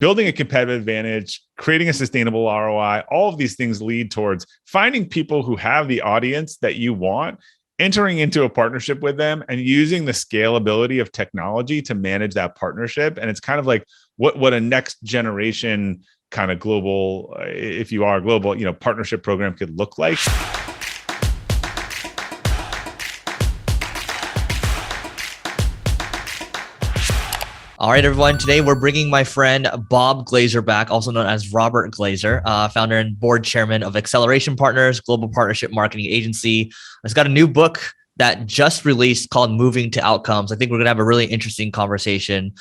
building a competitive advantage, creating a sustainable ROI. All of these things lead towards finding people who have the audience that you want, entering into a partnership with them, and using the scalability of technology to manage that partnership. And it's kind of like what a next generation kind of global, if you are global, partnership program could look like. All right, everyone. Today, we're bringing my friend Bob Glazer back, also known as Robert Glazer, founder and board chairman of Acceleration Partners, global partnership marketing agency. He's got a new book that just released called Moving to Outcomes. I think we're going to have a really interesting conversation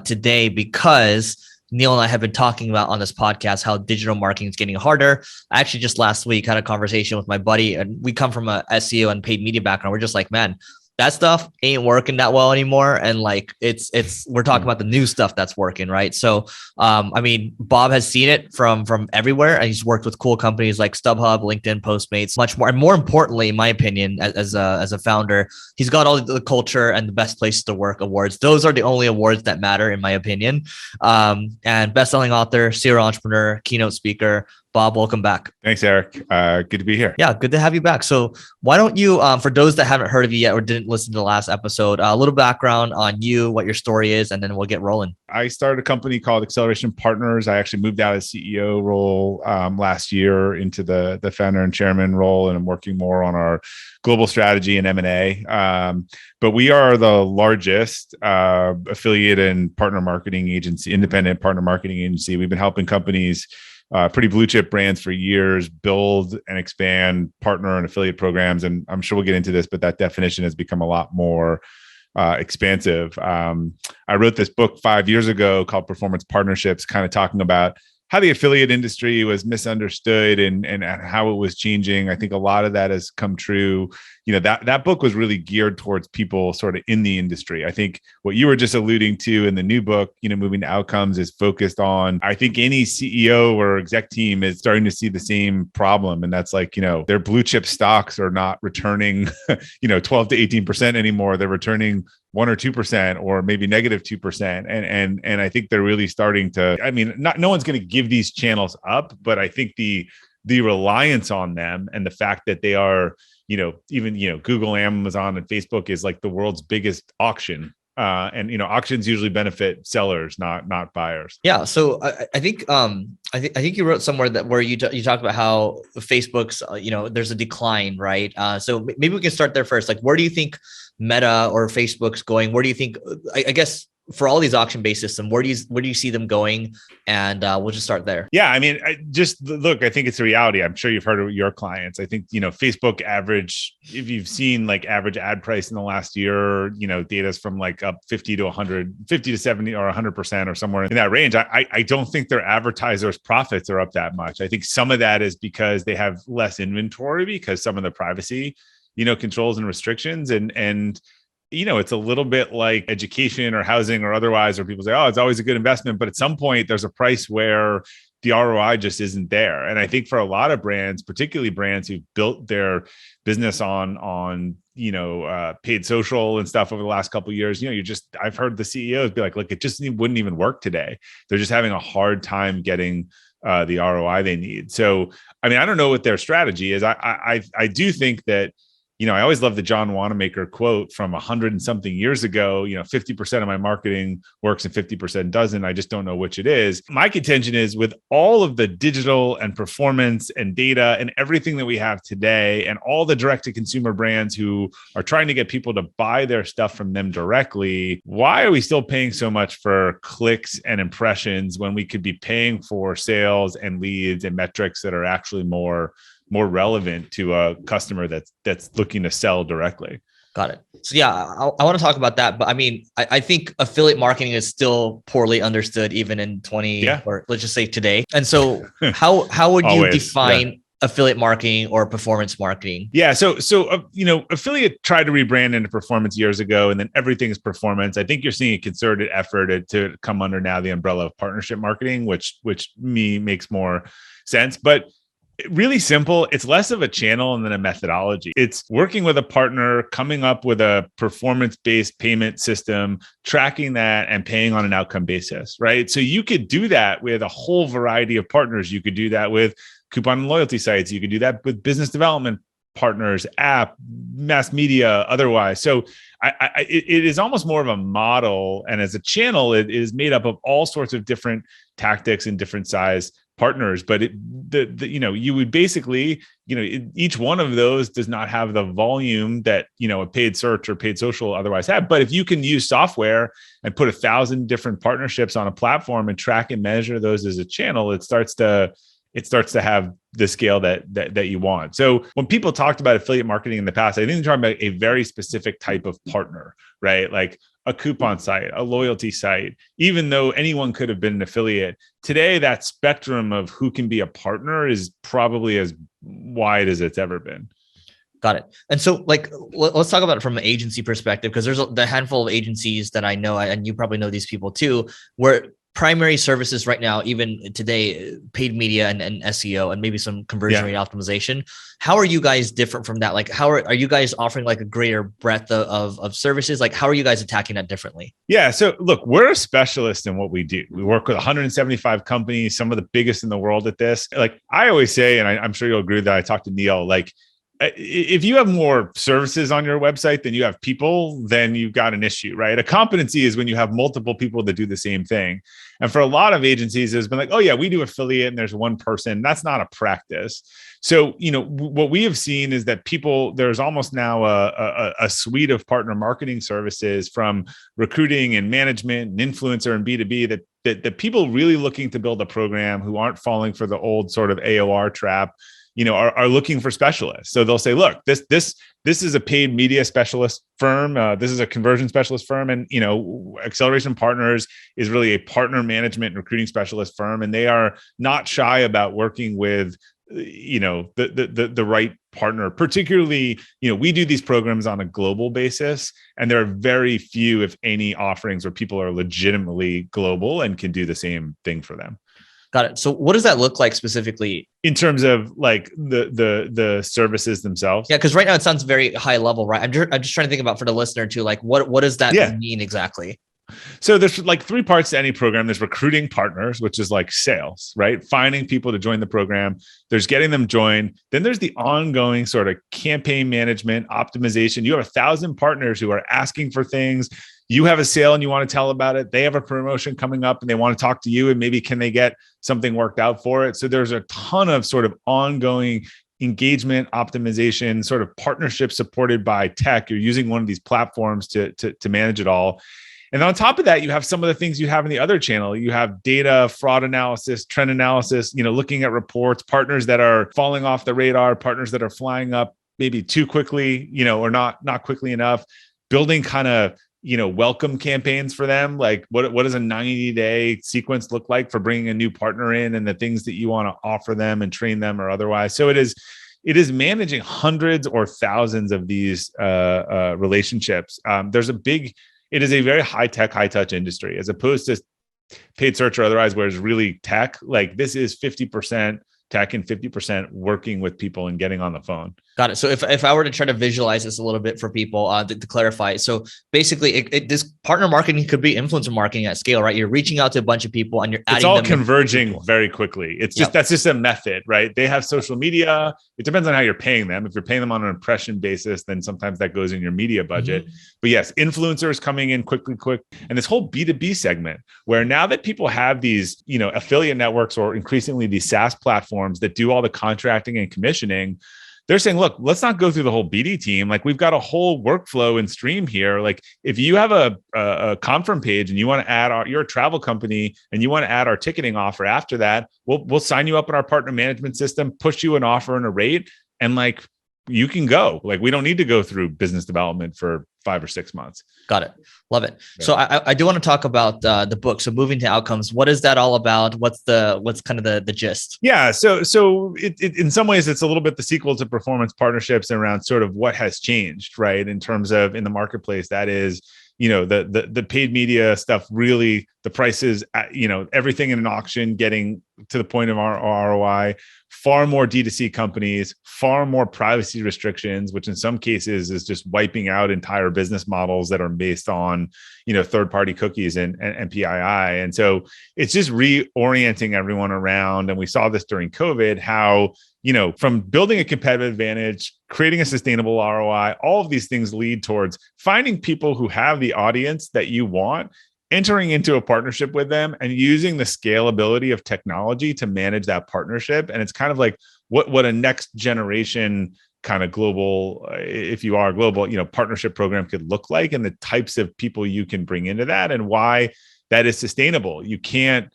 today because Neil and I have been talking about on this podcast how digital marketing is getting harder. I actually just last week had a conversation with my buddy, and we come from a SEO and paid media background. We're just like, man, that stuff ain't working that well anymore. And like, we're talking about the new stuff that's working, right? So, I mean, Bob has seen it from everywhere, and he's worked with cool companies like StubHub, LinkedIn, Postmates, much more. And more importantly, in my opinion, as a founder, he's got all the culture and the best places to work awards. Those are the only awards that matter, in my opinion. And best-selling author, serial entrepreneur, keynote speaker. Bob, welcome back. Thanks, Eric. Good to be here. Yeah, good to have you back. So why don't you, for those that haven't heard of you yet or didn't listen to the last episode, a little background on you, what your story is, and then we'll get rolling. I started a company called Acceleration Partners. I actually moved out of the CEO role last year into the founder and chairman role, and I'm working more on our global strategy and M&A. But we are the largest affiliate and partner marketing agency, independent partner marketing agency. We've been helping companies, pretty blue chip brands for years, build and expand partner and affiliate programs. And I'm sure we'll get into this, but that definition has become a lot more expansive. I wrote this book 5 years ago called Performance Partnerships, kind of talking about how the affiliate industry was misunderstood and how it was changing. I think a lot of that has come true. That book was really geared towards people sort of in the industry. I think what you were just alluding to in the new book, Moving to Outcomes, is focused on, I think any CEO or exec team is starting to see the same problem. And that's like, their blue chip stocks are not returning, 12 to 18% anymore. They're returning 1 or 2%, or maybe negative 2%. And I think they're really starting to, no one's going to give these channels up, but I think the reliance on them and the fact that they are, even, Google, Amazon, and Facebook is like the world's biggest auction. And auctions usually benefit sellers, not buyers. Yeah. So I think I think you wrote somewhere that where you talk about how Facebook's there's a decline, right? So maybe we can start there first. Like, where do you think Meta or Facebook's going? Where do you think? I guess for all these auction-based systems, where do you see them going? And we'll just start there. Yeah, I think it's a reality. I'm sure you've heard of your clients. I think, Facebook average, if you've seen like average ad price in the last year, data's from like up 50 to 100, 50 to 70 or 100% or somewhere in that range. I don't think their advertisers' profits are up that much. I think some of that is because they have less inventory because some of the privacy, controls and restrictions and it's a little bit like education or housing or otherwise, where people say, oh, it's always a good investment. But at some point, there's a price where the ROI just isn't there. And I think for a lot of brands, particularly brands who've built their business on paid social and stuff over the last couple of years, I've heard the CEOs be like, look, it just wouldn't even work today. They're just having a hard time getting the ROI they need. So, I don't know what their strategy is. I do think that, I always love the John Wanamaker quote from 100 and something years ago, 50% of my marketing works and 50% doesn't. I just don't know which it is. My contention is with all of the digital and performance and data and everything that we have today and all the direct to consumer brands who are trying to get people to buy their stuff from them directly, why are we still paying so much for clicks and impressions when we could be paying for sales and leads and metrics that are actually more relevant to a customer that's looking to sell directly? Got it. So yeah, I want to talk about that, but I think affiliate marketing is still poorly understood even in or let's just say today. And so how would you define affiliate marketing or performance marketing? Yeah. So affiliate tried to rebrand into performance years ago, and then everything is performance. I think you're seeing a concerted effort to come under now the umbrella of partnership marketing, which makes more sense. But Really simple. It's less of a channel and then a methodology. It's working with a partner, coming up with a performance-based payment system, tracking that and paying on an outcome basis, right? So you could do that with a whole variety of partners. You could do that with coupon and loyalty sites. You could do that with business development partners, app, mass media, otherwise. So it is almost more of a model. And as a channel, it is made up of all sorts of different tactics and different size partners, but you would basically, each one of those does not have the volume that, a paid search or paid social otherwise have. But if you can use software and put 1,000 different partnerships on a platform and track and measure those as a channel, it starts to have the scale that you want. So when people talked about affiliate marketing in the past, I think they're talking about a very specific type of partner, right? Like a coupon site, a loyalty site, even though anyone could have been an affiliate. Today, that spectrum of who can be a partner is probably as wide as it's ever been. Got it. And so let's talk about it from an agency perspective, because there's the handful of agencies that I know, and you probably know these people too, where primary services right now, even today, paid media and SEO and maybe some conversion rate optimization. How are you guys different from that? Like, how are you guys offering like a greater breadth of services? Like, how are you guys attacking that differently? Yeah. So look, we're a specialist in what we do. We work with 175 companies, some of the biggest in the world at this. Like I always say, and I'm sure you'll agree with that. I talked to Neil, like, if you have more services on your website than you have people, then you've got an issue, right? A competency is when you have multiple people that do the same thing. And for a lot of agencies, it's been like, oh yeah, we do affiliate and there's one person. That's not a practice. So, what we have seen is that there's almost now a suite of partner marketing services, from recruiting and management and influencer and B2B, that people really looking to build a program, who aren't falling for the old sort of AOR trap, are looking for specialists. So they'll say, look, this is a paid media specialist firm. This is a conversion specialist firm. And, Acceleration Partners is really a partner management and recruiting specialist firm. And they are not shy about working with, the right partner. Particularly, we do these programs on a global basis, and there are very few, if any, offerings where people are legitimately global and can do the same thing for them. Got it. So what does that look like specifically in terms of like the services themselves? Yeah, because right now it sounds very high level, right? I'm just trying to think about for the listener too, like what does that mean exactly? So there's like 3 parts to any program. There's recruiting partners, which is like sales, right? Finding people to join the program. There's getting them joined. Then there's the ongoing sort of campaign management, optimization. You have 1,000 partners who are asking for things. You have a sale and you want to tell about it. They have a promotion coming up and they want to talk to you, and maybe can they get something worked out for it? So there's a ton of sort of ongoing engagement, optimization, sort of partnership supported by tech. You're using one of these platforms to manage it all. And on top of that, you have some of the things you have in the other channel. You have data, fraud analysis, trend analysis, looking at reports, partners that are falling off the radar, partners that are flying up maybe too quickly, or not quickly enough, building kind of, welcome campaigns for them. Like what does a 90-day sequence look like for bringing a new partner in, and the things that you want to offer them and train them or otherwise. So it is managing hundreds or thousands of these relationships. It is a very high tech, high touch industry, as opposed to paid search or otherwise, where it's really tech. Like this is 50% tech and 50% working with people and getting on the phone. Got it. So if I were to try to visualize this a little bit for people to clarify, so basically this partner marketing could be influencer marketing at scale, right? You're reaching out to a bunch of people and you're adding them. It's all converging very quickly. It's just, that's just a method, right? They have social media. It depends on how you're paying them. If you're paying them on an impression basis, then sometimes that goes in your media budget. Mm-hmm. But yes, influencers coming in quick. And this whole B2B segment, where now that people have these, affiliate networks, or increasingly these SaaS platforms that do all the contracting and commissioning, they're saying, look, let's not go through the whole BD team. Like we've got a whole workflow and stream here. Like if you have a Confirm page and you want to add you're a travel company and you want to add our ticketing offer after that, we'll sign you up in our partner management system, push you an offer and a rate, and like you can go. Like we don't need to go through business development for 5 or 6 months. Got it. Love it. Yeah. So I do want to talk about the book. So Moving to Outcomes. What is that all about? What's kind of the gist? Yeah. So it in some ways it's a little bit the sequel to Performance Partnerships, around sort of what has changed, right? In terms of in the marketplace, that is, the paid media stuff, really the prices, everything in an auction getting to the point of our ROI, far more D2C companies, far more privacy restrictions, which in some cases is just wiping out entire business models that are based on, third-party cookies and PII. And so it's just reorienting everyone around. And we saw this during COVID, how, from building a competitive advantage, creating a sustainable ROI, all of these things lead towards finding people who have the audience that you want, entering into a partnership with them, and using the scalability of technology to manage that partnership. And it's kind of like what a next generation kind of global, if you are global, partnership program could look like, and the types of people you can bring into that, and why that is sustainable. You can't,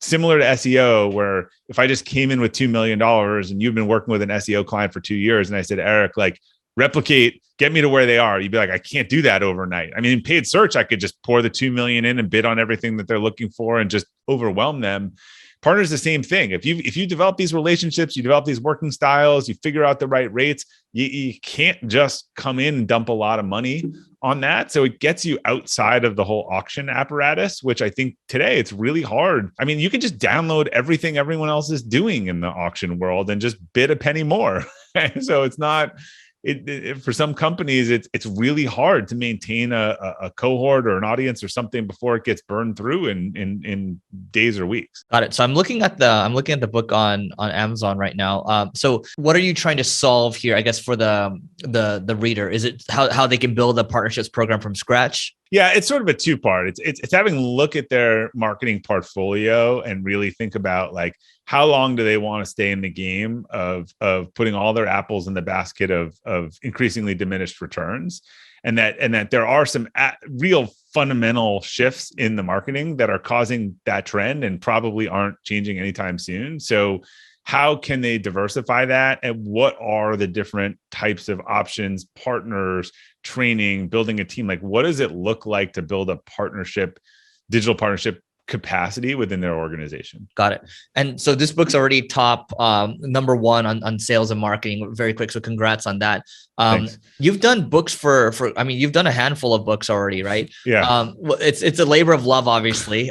similar to SEO, where if I just came in with $2 million and you've been working with an SEO client for 2 years, and I said, Eric, like, replicate, get me to where they are, you'd be like, I can't do that overnight. I mean, in paid search, I could just pour the 2 million in and bid on everything that they're looking for and just overwhelm them. Partners, the same thing. If you develop these relationships, you develop these working styles, you figure out the right rates, you can't just come in and dump a lot of money on that. So it gets you outside of the whole auction apparatus, which I think today it's really hard. I mean, you can just download everything everyone else is doing in the auction world and just bid a penny more. So it's not, for some companies, it's really hard to maintain a cohort or an audience or something before it gets burned through in days or weeks. Got it. So I'm looking at the book on Amazon right now. So what are you trying to solve here, I guess, for the reader? Is it how they can build a partnerships program from scratch? Yeah, it's sort of a two-part. It's having a look at their marketing portfolio and really think about, like, how long do they want to stay in the game of putting all their apples in the basket of increasingly diminished returns, and that there are some real fundamental shifts in the marketing that are causing that trend and probably aren't changing anytime soon. So how can they diversify that, and what are the different types of options, partners, training, building a team? Like, what does it look like to build a partnership, digital partnership capacity within their organization? Got it. And so this book's already top number one on sales and marketing very quick. So congrats on that. You've done books you've done a handful of books already, right? Yeah. It's a labor of love, obviously.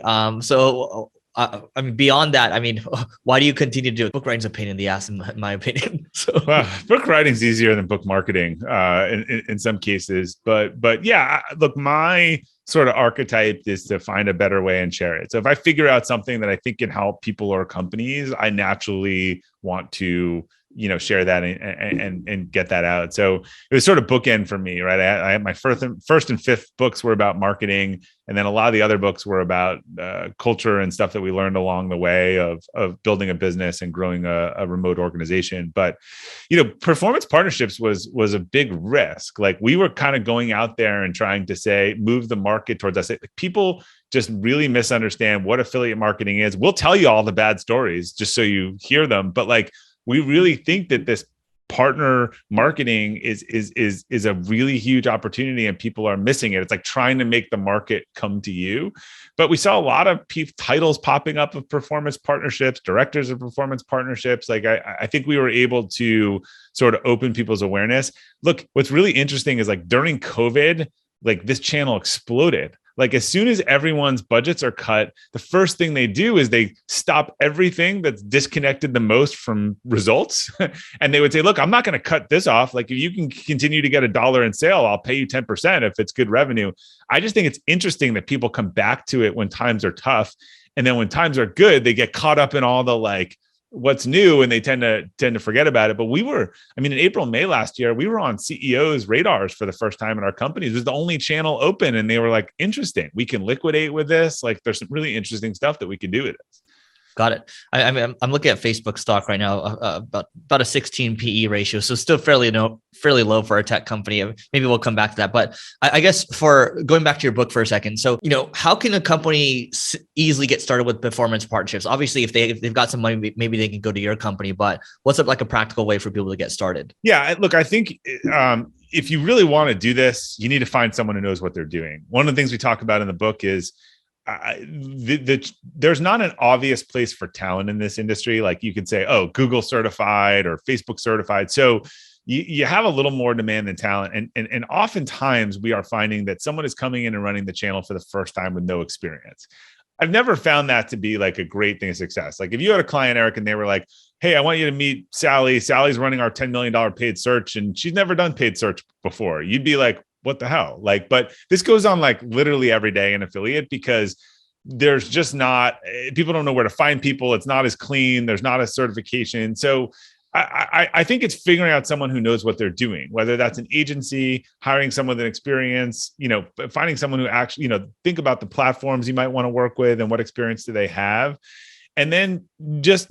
I mean, beyond that, I mean, why do you continue to do it? Book writing's a pain in the ass, in my opinion. So, well, book writing's easier than book marketing in some cases, but yeah, look, my sort of archetype is to find a better way and share it. So if I figure out something that I think can help people or companies, I naturally want to, share that and get that out. So it was sort of bookend for me, right? I had my first and fifth books were about marketing, and then a lot of the other books were about culture and stuff that we learned along the way of building a business and growing a remote organization. But performance partnerships was a big risk. Like, we were kind of going out there and trying to move the market towards us. Like, people just really misunderstand what affiliate marketing is. We'll tell you all the bad stories just so you hear them, but like, we really think that this partner marketing is a really huge opportunity, and people are missing it. It's like trying to make the market come to you. But we saw a lot of titles popping up of performance partnerships, directors of performance partnerships. Like, I think we were able to sort of open people's awareness. Look, what's really interesting is, like, during COVID, like, this channel exploded. Like, as soon as everyone's budgets are cut, the first thing they do is they stop everything that's disconnected the most from results. And they would say, look, I'm not going to cut this off. Like, if you can continue to get $1 in sale, I'll pay you 10% if it's good revenue. I just think it's interesting that people come back to it when times are tough. And then when times are good, they get caught up in all the, like, what's new, and they tend to forget about it. But in April, May last year, we were on CEOs' radars for the first time in our companies. It was the only channel open, and they were like, interesting, we can liquidate with this. Like, there's some really interesting stuff that we can do with this. Got it. I mean, I'm looking at Facebook stock right now, about a 16 PE ratio, so still fairly low for a tech company. Maybe we'll come back to that. But I guess, for going back to your book for a second, so how can a company easily get started with performance partnerships? Obviously, if they've got some money, maybe they can go to your company. But what's a practical way for people to get started? Yeah, look, I think if you really want to do this, you need to find someone who knows what they're doing. One of the things we talk about in the book is, there's not an obvious place for talent in this industry. Like, you could say, oh, Google certified or Facebook certified. So you have a little more demand than talent. And oftentimes we are finding that someone is coming in and running the channel for the first time with no experience. I've never found that to be like a great thing of success. Like if you had a client, Eric, and they were like, hey, I want you to meet Sally. Sally's running our $10 million paid search and she's never done paid search before. You'd be like, what the hell? Like, but this goes on like literally every day in affiliate because there's just not, people don't know where to find people. It's not as clean. There's not a certification. So I think it's figuring out someone who knows what they're doing, whether that's an agency, hiring someone with an experience, finding someone who actually, think about the platforms you might want to work with and what experience do they have. And then just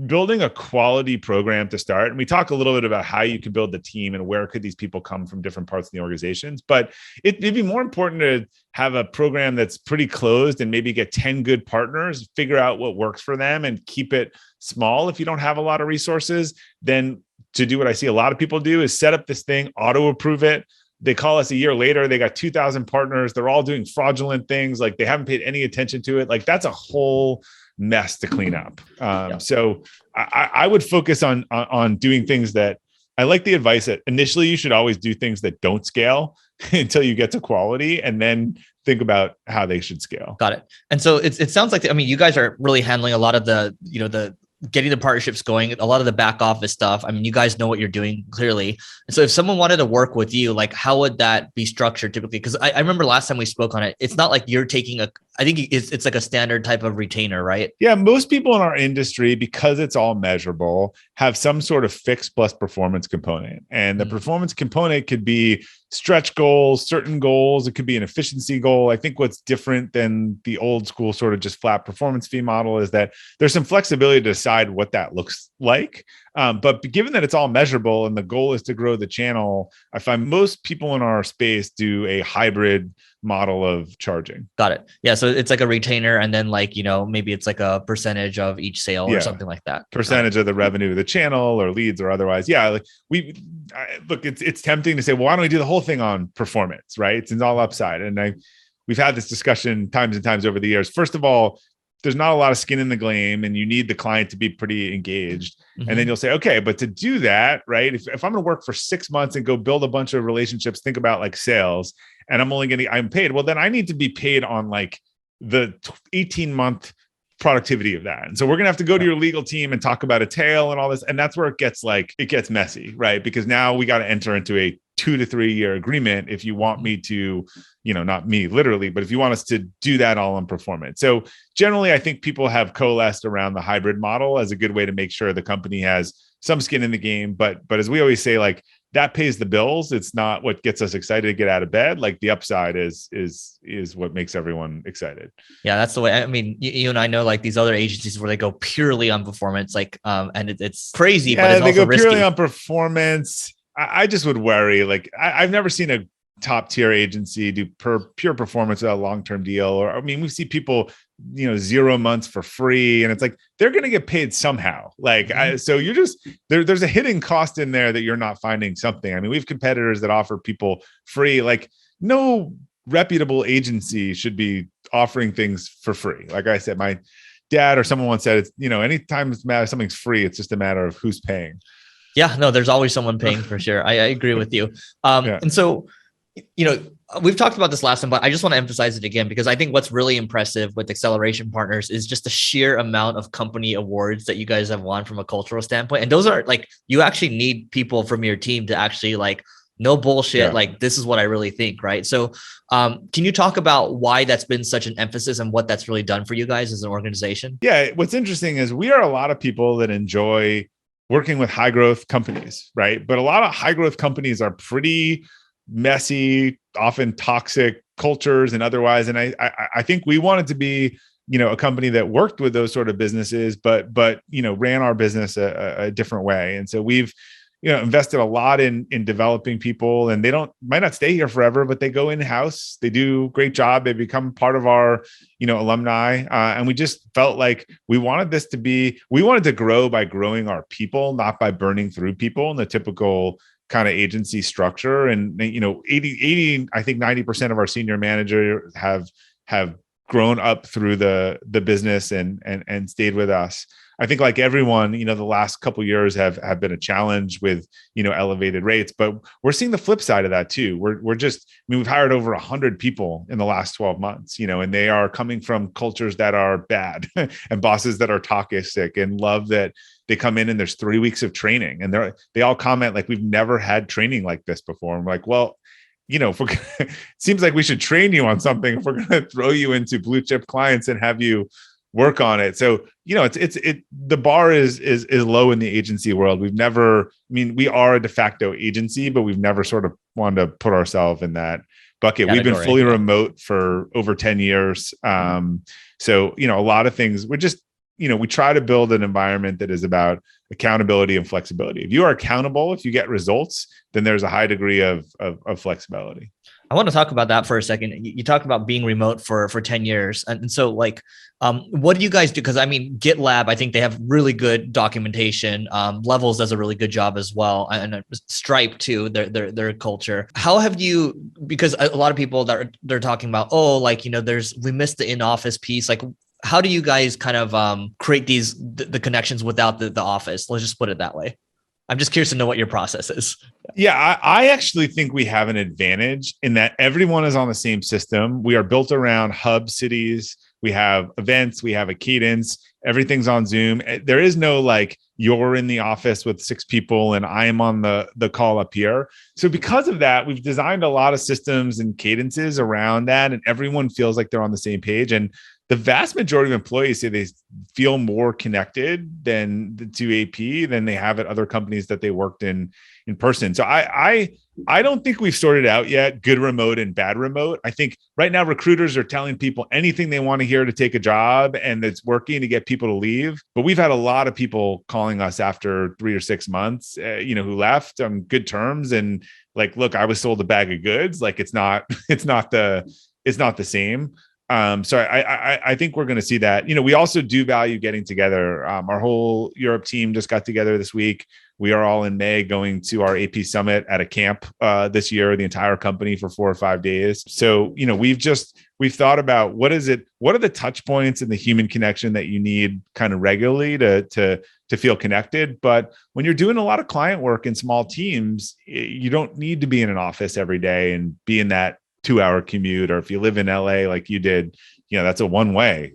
building a quality program to start. And we talk a little bit about how you could build the team and where could these people come from different parts of the organizations. But it'd be more important to have a program that's pretty closed and maybe get 10 good partners, figure out what works for them and keep it small. If you don't have a lot of resources, then to do what I see a lot of people do is set up this thing, auto approve it. They call us a year later, they got 2,000 partners. They're all doing fraudulent things. Like they haven't paid any attention to it. Like that's a whole mess to clean up. So I would focus on doing things that I like the advice that initially you should always do things that don't scale until you get to quality and then think about how they should scale. Got it. And so it sounds like, you guys are really handling a lot of the getting the partnerships going, a lot of the back office stuff. You guys know what you're doing clearly. And so if someone wanted to work with you, like how would that be structured typically? Because I remember last time we spoke on it, it's not like you're taking I think it's like a standard type of retainer, right? Yeah. Most people in our industry, because it's all measurable, have some sort of fixed plus performance component. And the performance component could be stretch goals, certain goals. It could be an efficiency goal. I think what's different than the old school sort of just flat performance fee model is that there's some flexibility to decide what that looks like. But given that it's all measurable and the goal is to grow the channel, I find most people in our space do a hybrid model of charging. Got it. Yeah. So it's like a retainer and then like, maybe it's like a percentage of each sale or something like that. Percentage of the revenue of the channel or leads or otherwise. Yeah. Like look, it's tempting to say, well, why don't we do the whole thing on performance, right? It's all upside. And we've had this discussion times and times over the years. First of all, there's not a lot of skin in the game and you need the client to be pretty engaged. And then you'll say, okay, but to do that, right? If I'm going to work for 6 months and go build a bunch of relationships, think about like sales, and I'm paid. Well, then I need to be paid on like the 18-month productivity of that. And so we're going to have to go to your legal team and talk about a tail and all this. And that's where it gets messy, right? Because now we got to enter into a 2 to 3 year agreement if you want me to, not me literally, but if you want us to do that all on performance. So generally, I think people have coalesced around the hybrid model as a good way to make sure the company has some skin in the game. But as we always say, like that pays the bills. It's not what gets us excited to get out of bed. Like the upside is what makes everyone excited. Yeah, that's the way. You and I know like these other agencies where they go purely on performance, like, and it's crazy, but it's also risky. Purely on performance. I just would worry. Like I've never seen a top tier agency do pure performance without a long-term deal. Or, we see people, 0 months for free and it's like, they're going to get paid somehow. Like, so you're just, there's a hidden cost in there that you're not finding something. We have competitors that offer people free, like no reputable agency should be offering things for free. Like I said, my dad or someone once said, it's, anytime something's free, it's just a matter of who's paying. Yeah, no, there's always someone paying for sure. I agree with you. And so, we've talked about this last time, but I just want to emphasize it again, because I think what's really impressive with Acceleration Partners is just the sheer amount of company awards that you guys have won from a cultural standpoint. And those are like, you actually need people from your team to actually like, no bullshit. Yeah. Like, this is what I really think. Right. So can you talk about why that's been such an emphasis and what that's really done for you guys as an organization? Yeah. What's interesting is we are a lot of people that enjoy working with high growth companies, right? But a lot of high growth companies are pretty messy, often toxic cultures and otherwise. And I think we wanted to be, a company that worked with those sort of businesses, but ran our business a different way. And so we've, invested a lot in developing people, and they might not stay here forever, but they go in-house. They do a great job. They become part of our, alumni. And we just felt like we wanted to grow by growing our people, not by burning through people in the typical kind of agency structure. And, 80, I think 90% of our senior managers have grown up through the business and stayed with us. I think like everyone, the last couple of years have been a challenge with, elevated rates, but we're seeing the flip side of that too. We've hired over 100 people in the last 12 months, and they are coming from cultures that are bad and bosses that are toxic, and love that they come in and there's 3 weeks of training, and they all comment like, we've never had training like this before. I'm like, well, if it seems like we should train you on something if we're going to throw you into blue chip clients and have you work on it. So, the bar is low in the agency world. We are a de facto agency, but we've never sort of wanted to put ourselves in that bucket. We've been fully remote for over 10 years. So, a lot of things we're just, we try to build an environment that is about accountability and flexibility. If you are accountable, if you get results, then there's a high degree of flexibility. I want to talk about that for a second. You talk about being remote for 10 years. And so what do you guys do? Because GitLab, I think they have really good documentation. Levels does a really good job as well. And Stripe too, their culture. How have you, because a lot of people they're talking about, we missed the in-office piece. Like, how do you guys kind of create the connections without the office? Let's just put it that way. I'm just curious to know what your process is. Yeah, I actually think we have an advantage in that everyone is on the same system. We are built around hub cities. We have events. We have a cadence. Everything's on Zoom. There is no you're in the office with 6 people and I am on the call up here. So because of that, we've designed a lot of systems and cadences around that, and everyone feels like they're on the same page. And the vast majority of employees say they feel more connected to AP than they have at other companies that they worked in person. So I don't think we've sorted out yet good remote and bad remote. I think right now recruiters are telling people anything they want to hear to take a job, and it's working to get people to leave. But we've had a lot of people calling us after 3 or 6 months, who left on good terms and look, I was sold a bag of goods. It's not the same. So I think we're going to see that. We also do value getting together. Our whole Europe team just got together this week. We are all in May going to our AP Summit at a camp this year, the entire company for 4 or 5 days. So, we've thought about what are the touch points and the human connection that you need kind of regularly to feel connected. But when you're doing a lot of client work in small teams, you don't need to be in an office every day and be in that 2-hour commute, or if you live in LA like you did, that's a one way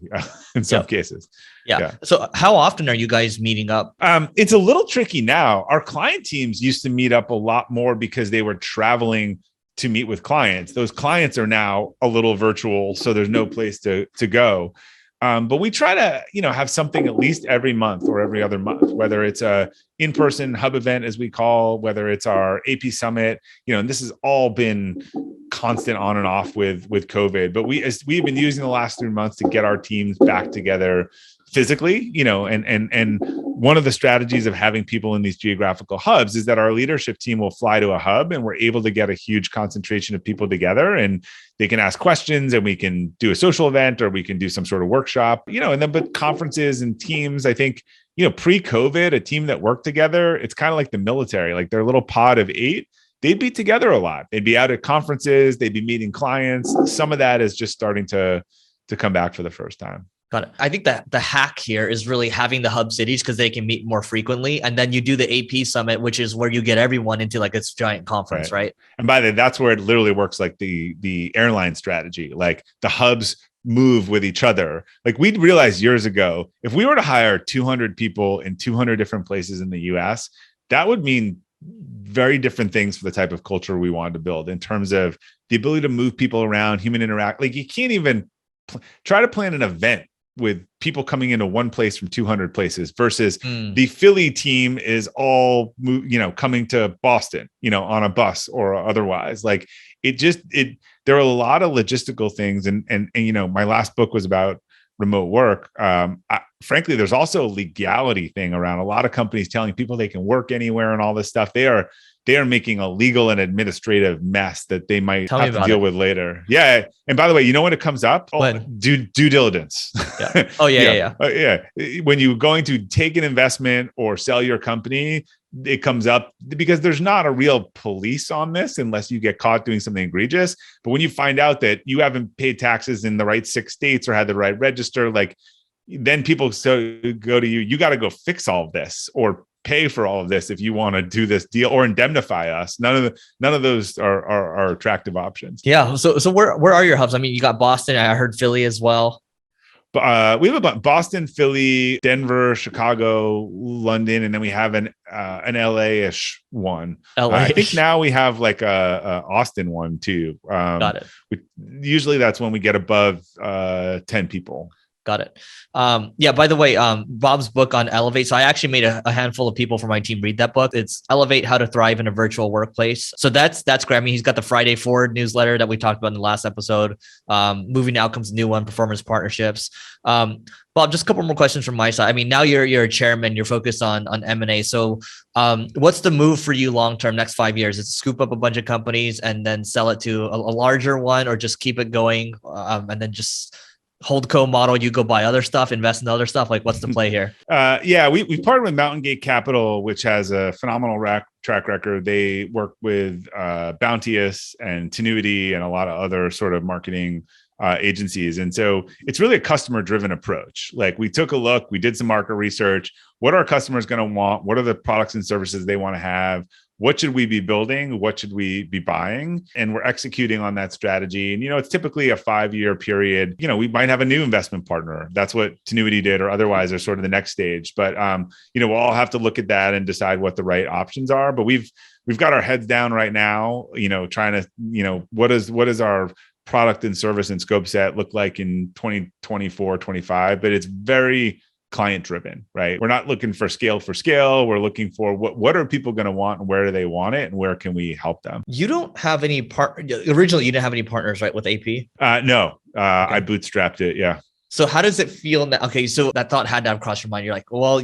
in some cases. Yeah. So how often are you guys meeting up? It's a little tricky now. Our client teams used to meet up a lot more because they were traveling to meet with clients. Those clients are now a little virtual, so there's no place to go. But we try to, have something at least every month or every other month, whether it's a in-person hub event, as we call, whether it's our AP Summit, and this has all been constant on and off with COVID. But we've been using the last 3 months to get our teams back together physically, and one of the strategies of having people in these geographical hubs is that our leadership team will fly to a hub, and we're able to get a huge concentration of people together, and they can ask questions, and we can do a social event, or we can do some sort of workshop, and then, but conferences and teams, I think, pre-COVID, a team that worked together, it's kind of like the military, like their little pod of 8, they'd be together a lot. They'd be out at conferences, they'd be meeting clients. Some of that is just starting to come back for the first time. Got it. I think that the hack here is really having the hub cities because they can meet more frequently. And then you do the AP Summit, which is where you get everyone into this giant conference, right? And by the way, that's where it literally works like the airline strategy. Like the hubs move with each other. Like we'd realized years ago, if we were to hire 200 people in 200 different places in the US, that would mean very different things for the type of culture we wanted to build in terms of the ability to move people around, human interact. Like you can't even try to plan an event with people coming into one place from 200 places versus the Philly team is all, coming to Boston, on a bus or otherwise. Like there are a lot of logistical things. And my last book was about remote work. Frankly, there's also a legality thing around a lot of companies telling people they can work anywhere and all this stuff. They are making a legal and administrative mess that they might have to deal with later. Yeah. And by the way, when it comes up, due diligence. Yeah. Oh yeah. Yeah. When you're going to take an investment or sell your company, it comes up because there's not a real police on this unless you get caught doing something egregious. But when you find out that you haven't paid taxes in the right 6 states or had the right register, like then people go to you, you got to go fix all of this or pay for all of this if you want to do this deal or indemnify us. None of those are attractive options. Yeah. So where are your hubs? I mean, you got Boston. I heard Philly as well. We have about Boston, Philly, Denver, Chicago, London, and then we have an LA-ish one. I think now we have like a Austin one too. Got it. Usually that's when we get above 10 people. Got it. Yeah, by the way, Bob's book on Elevate. So I actually made a handful of people from my team read that book. It's Elevate: How to Thrive in a Virtual Workplace. So that's great. I mean, he's got the Friday Forward newsletter that we talked about in the last episode. Moving Outcomes, new one, performance partnerships. Bob, just a couple more questions from my side. I mean, now you're a chairman, you're focused on M&A. So what's the move for you long-term, next 5 years? Is it scoop up a bunch of companies and then sell it to a larger one, or just keep it going and then just holdco model, you go buy other stuff, invest in other stuff? Like, what's the play here? Yeah, we partnered with Mountain Gate Capital, which has a phenomenal track record. They work with Bounteous and Tenuity and a lot of other sort of marketing agencies. And so it's really a customer driven approach. Like, we took a look, we did some market research. What are our customers going to want? What are the products and services they want to have? What should we be building? What should we be buying? And we're executing on that strategy. And, it's typically a 5-year period. We might have a new investment partner. That's what Tenuity did, or otherwise they're sort of the next stage. But, we'll all have to look at that and decide what the right options are. But we've got our heads down right now, trying to, what is our product and service and scope set look like in 2024, 25, but it's very client driven, right? We're not looking for scale. We're looking for what are people going to want and where do they want it and where can we help them? You don't have any originally you didn't have any partners, right? With AP? No, Okay. I bootstrapped it. Yeah. So how does it feel now? Okay. So that thought had to have crossed your mind. You're like, well,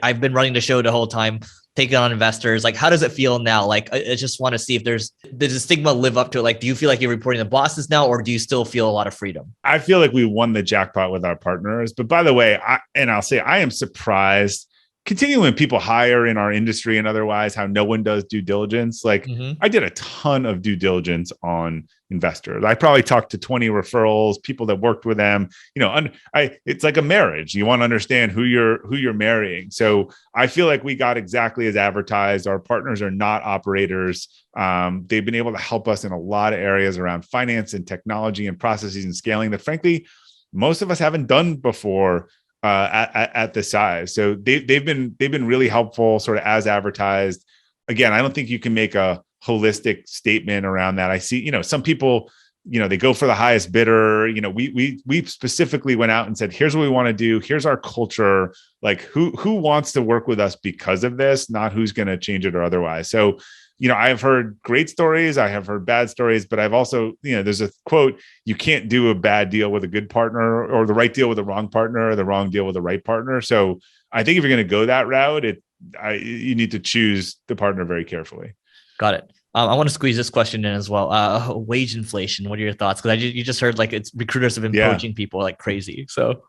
I've been running the show the whole time, taking on investors. Like, how does it feel now? Like, I just want to see if does the stigma live up to it? Like, do you feel like you're reporting the bosses now, or do you still feel a lot of freedom? I feel like we won the jackpot with our partners. But by the way, I'll say I am surprised continuing when people hire in our industry and otherwise, how no one does due diligence. Like, I did a ton of due diligence on investors. I probably talked to 20 referrals, people that worked with them. It's like a marriage. You want to understand who you're marrying. So I feel like we got exactly as advertised. Our partners are not operators. They've been able to help us in a lot of areas around finance and technology and processes and scaling that, frankly, most of us haven't done before. At the size. So they've been really helpful, sort of as advertised. Again, I don't think you can make a holistic statement around that. I see, some people, they go for the highest bidder. We specifically went out and said, here's what we want to do. Here's our culture. Like, who wants to work with us because of this, not who's going to change it or otherwise. So, I've heard great stories. I have heard bad stories, but I've also, there's a quote, you can't do a bad deal with a good partner, or the right deal with the wrong partner, or the wrong deal with the right partner. So I think if you're going to go that route, you need to choose the partner very carefully. Got it. I want to squeeze this question in as well. Wage inflation. What are your thoughts? Because you just heard like recruiters have been poaching people like crazy. So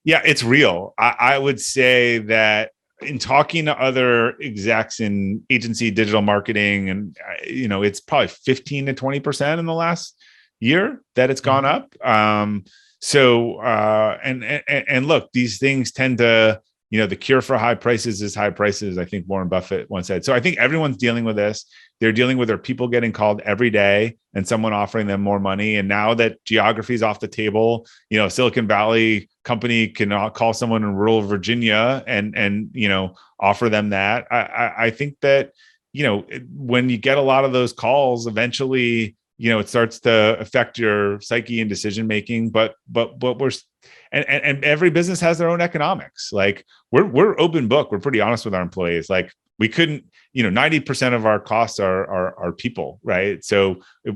yeah, it's real. I would say that in talking to other execs in agency digital marketing, and it's probably 15 to 20% in the last year that it's gone up. So look, these things tend to, the cure for high prices is high prices. I think Warren Buffett once said. So I think everyone's dealing with this. They're dealing with their people getting called every day and someone offering them more money. And now that geography is off the table, Silicon Valley company can call someone in rural Virginia and offer them that. I think that, when you get a lot of those calls, eventually, it starts to affect your psyche and decision making. But and every business has their own economics. Like, we're open book. We're pretty honest with our employees. Like, we couldn't, 90% of our costs are people, right? So we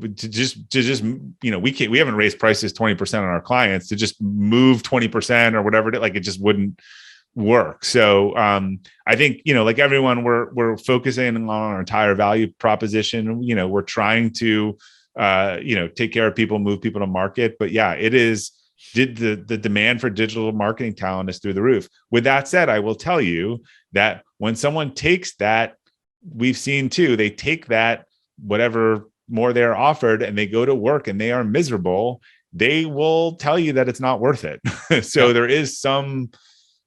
haven't raised prices 20% on our clients. To just move 20% or whatever, it just wouldn't work. So I think, like everyone, we're focusing on our entire value proposition. We're trying to, take care of people, move people to market. But yeah, it is. The demand for digital marketing talent is through the roof. With that said, I will tell you that when someone takes that, we've seen too, they take that, whatever more they're offered, and they go to work and they are miserable, they will tell you that it's not worth it. So there is some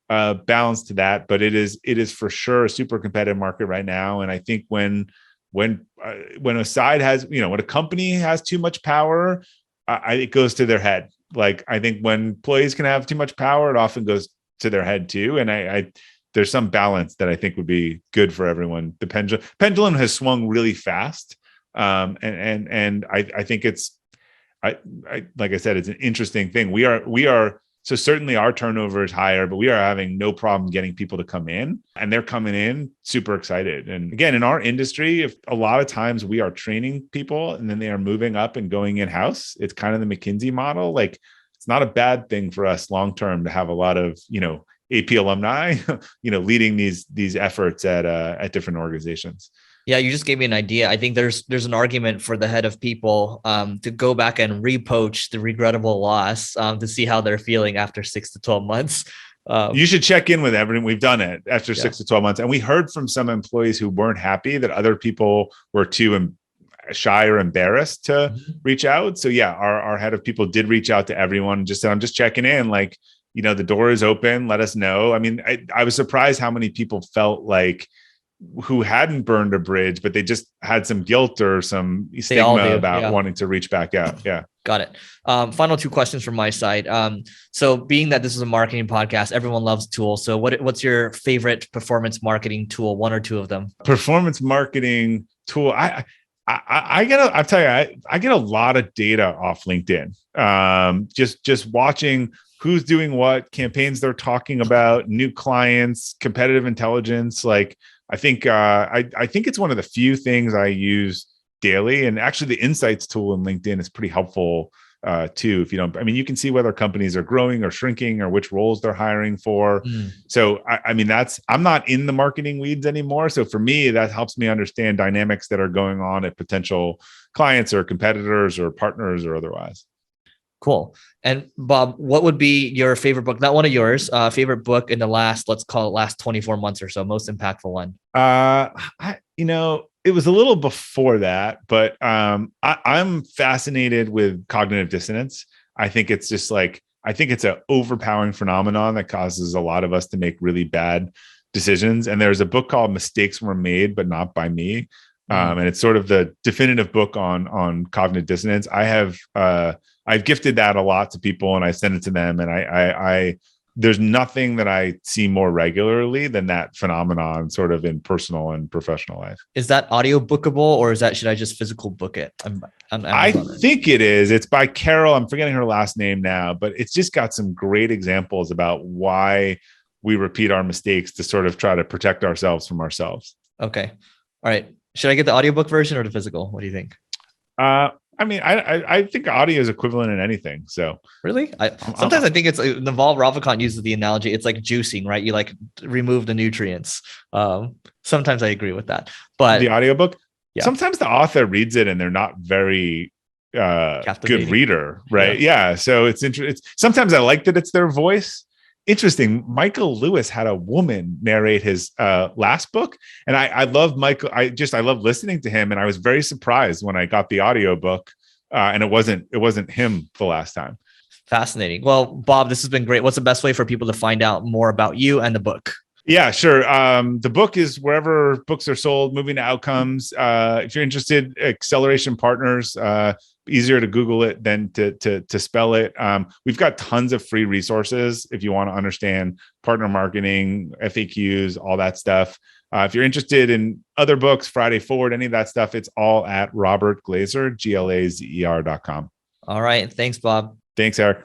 balance to that, but it is for sure a super competitive market right now. And I think when a side has, when a company has too much power, it goes to their head. Like, I think when employees can have too much power, it often goes to their head too. And I there's some balance that I think would be good for everyone. The pendulum has swung really fast. And I think it's, I like I said, it's an interesting thing. We are so certainly our turnover is higher, but we are having no problem getting people to come in, and they're coming in super excited. And again, in our industry, if a lot of times we are training people and then they are moving up and going in-house, it's kind of the McKinsey model. Like, it's not a bad thing for us long-term to have a lot of, AP alumni, leading these efforts at different organizations. Yeah, you just gave me an idea. I think there's an argument for the head of people to go back and repoach the regrettable loss to see how they're feeling after 6 to 12 months. You should check in with everyone. We've done it after 6 to 12 months. And we heard from some employees who weren't happy that other people were too shy or embarrassed to reach out. So yeah, our head of people did reach out to everyone, just said, I'm just checking in. Like, the door is open. Let us know. I mean, I was surprised how many people felt like, who hadn't burned a bridge, but they just had some guilt or some stigma about wanting to reach back out. Yeah. Got it. Final 2 questions from my side. So being that this is a marketing podcast, everyone loves tools. So what's your favorite performance marketing tool? 1 or 2 of them. Performance marketing tool. I get a lot of data off LinkedIn. Just watching who's doing what, campaigns they're talking about, new clients, competitive intelligence. Like, I think it's one of the few things I use daily. And actually the insights tool in LinkedIn is pretty helpful too. If you can see whether companies are growing or shrinking or which roles they're hiring for. So I'm not in the marketing weeds anymore. So for me, that helps me understand dynamics that are going on at potential clients or competitors or partners or otherwise. Cool. And Bob, what would be your favorite book? Not one of yours, favorite book in the last 24 months or so, most impactful one? It was a little before that, but I'm fascinated with cognitive dissonance. I think it's just it's an overpowering phenomenon that causes a lot of us to make really bad decisions. And there's a book called Mistakes Were Made, but Not by Me. And it's sort of the definitive book on cognitive dissonance. I've gifted that a lot to people and I send it to them. And I there's nothing that I see more regularly than that phenomenon sort of in personal and professional life. Is that audio bookable or should I just physical book it? I think it is. It's by Carol. I'm forgetting her last name now, but it's just got some great examples about why we repeat our mistakes to sort of try to protect ourselves from ourselves. Okay. All right. Should I get the audiobook version or the physical? What do you think? I think audio is equivalent in anything. So really, sometimes I think it's Naval Ravikant uses the analogy. It's like juicing, right? You like remove the nutrients. Sometimes I agree with that, but the audiobook, sometimes the author reads it and they're not very good reader, right? Yeah. So it's interesting. Sometimes I like that it's their voice. Interesting. Michael Lewis had a woman narrate his last book. And I love Michael. I love listening to him. And I was very surprised when I got the audiobook and it wasn't him the last time. Fascinating. Well, Bob, this has been great. What's the best way for people to find out more about you and the book? Yeah, sure. The book is wherever books are sold, Moving to Outcomes. If you're interested, Acceleration Partners, easier to Google it than to spell it. We've got tons of free resources if you want to understand partner marketing, FAQs, all that stuff. If you're interested in other books, Friday Forward, any of that stuff, it's all at Robert Glazer, GLAZER.com. All right. Thanks, Bob. Thanks, Eric.